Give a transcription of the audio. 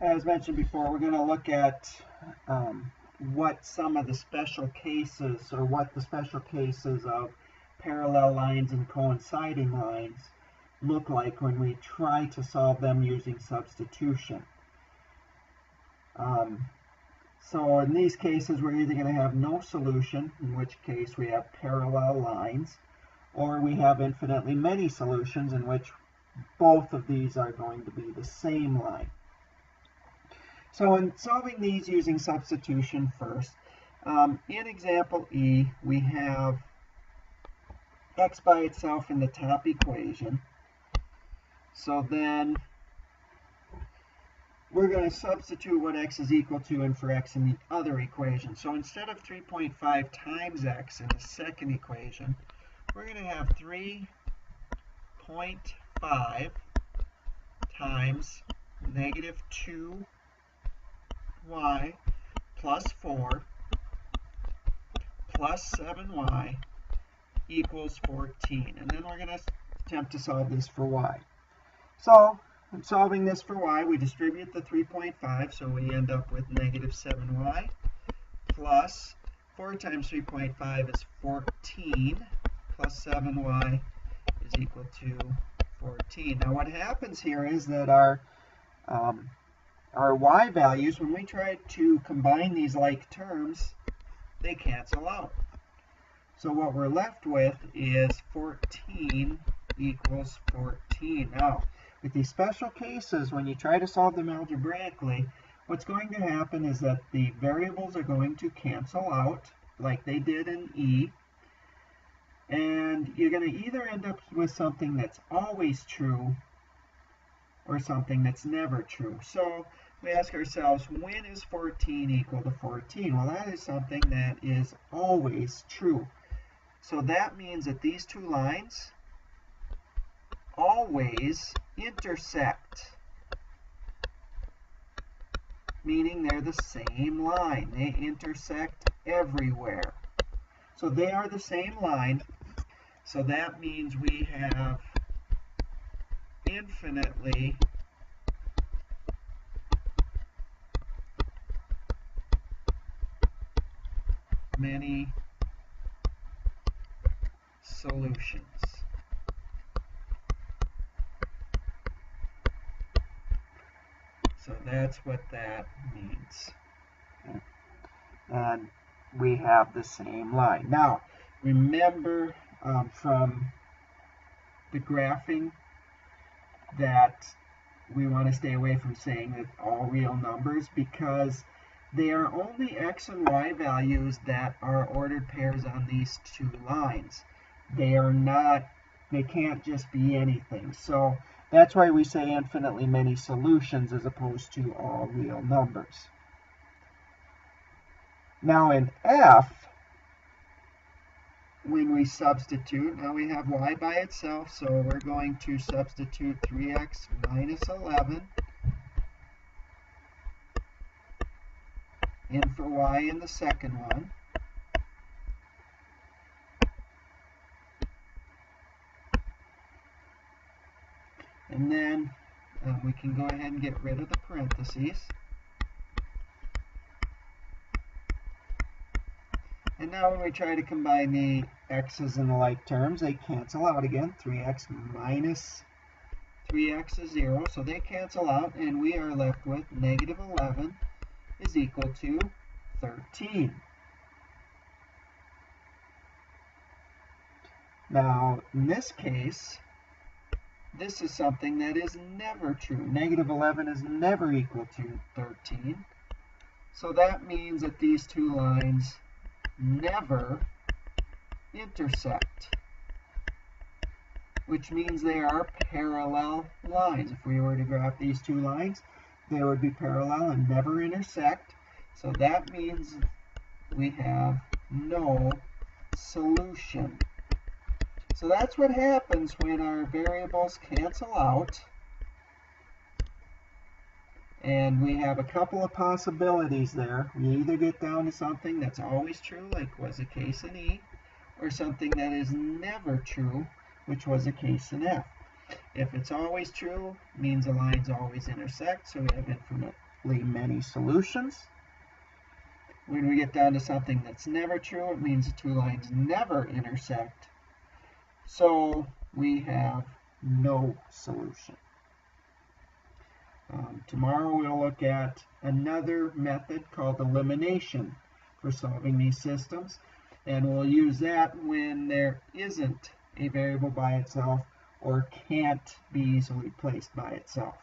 As mentioned before, we're going to look at what some of the special cases, or what the special cases of parallel lines and coinciding lines look like when we try to solve them using substitution. So in these cases, we're either going to have no solution, in which case we have parallel lines, or we have infinitely many solutions, in which both of these are going to be the same line. So in solving these using substitution first, in example E, we have x by itself in the top equation. So then we're going to substitute what x is equal to and for x in the other equation. So instead of 3.5 times x in the second equation, we're going to have 3.5 times negative 2y plus 4 plus 7y equals 14. And then we're going to attempt to solve this for y. So in solving this for y, we distribute the 3.5, so we end up with negative 7y plus 4 times 3.5 is 14 plus 7y is equal to 14. Now what happens here is that our y values, when we try to combine these like terms, they cancel out. So what we're left with is 14 equals 14. Now, with these special cases, when you try to solve them algebraically, what's going to happen is that the variables are going to cancel out, like they did in E, and you're going to either end up with something that's always true or something that's never true. So we ask ourselves, when is 14 equal to 14? Well, that is something that is always true. So that means that these two lines always intersect, meaning they're the same line. They intersect everywhere. So they are the same line. So that means we have infinitely many solutions. So that's what that means. Okay. And we have the same line. Now, remember from the graphing that we want to stay away from saying that all real numbers, because they are only x and y values that are ordered pairs on these two lines. They can't just be anything. So that's why we say infinitely many solutions as opposed to all real numbers. Now in F, when we substitute, now we have y by itself, so we're going to substitute 3x minus 11 in for y in the second one. And then we can go ahead and get rid of the parentheses. And now when we try to combine the x's and the like terms, they cancel out again. 3x minus 3x is 0, so they cancel out, and we are left with negative 11 is equal to 13. Now, in this case, this is something that is never true. Negative 11 is never equal to 13. So that means that these two lines never intersect, which means they are parallel lines. If we were to graph these two lines, they would be parallel and never intersect. So that means we have no solution. So that's what happens when our variables cancel out. And we have a couple of possibilities there. We either get down to something that's always true, like was the case in E, or something that is never true, which was the case in F. If it's always true, it means the lines always intersect, so we have many solutions. When we get down to something that's never true, it means the two lines never intersect. So we have no solution. Tomorrow we'll look at another method called elimination for solving these systems, and we'll use that when there isn't a variable by itself or can't be easily placed by itself.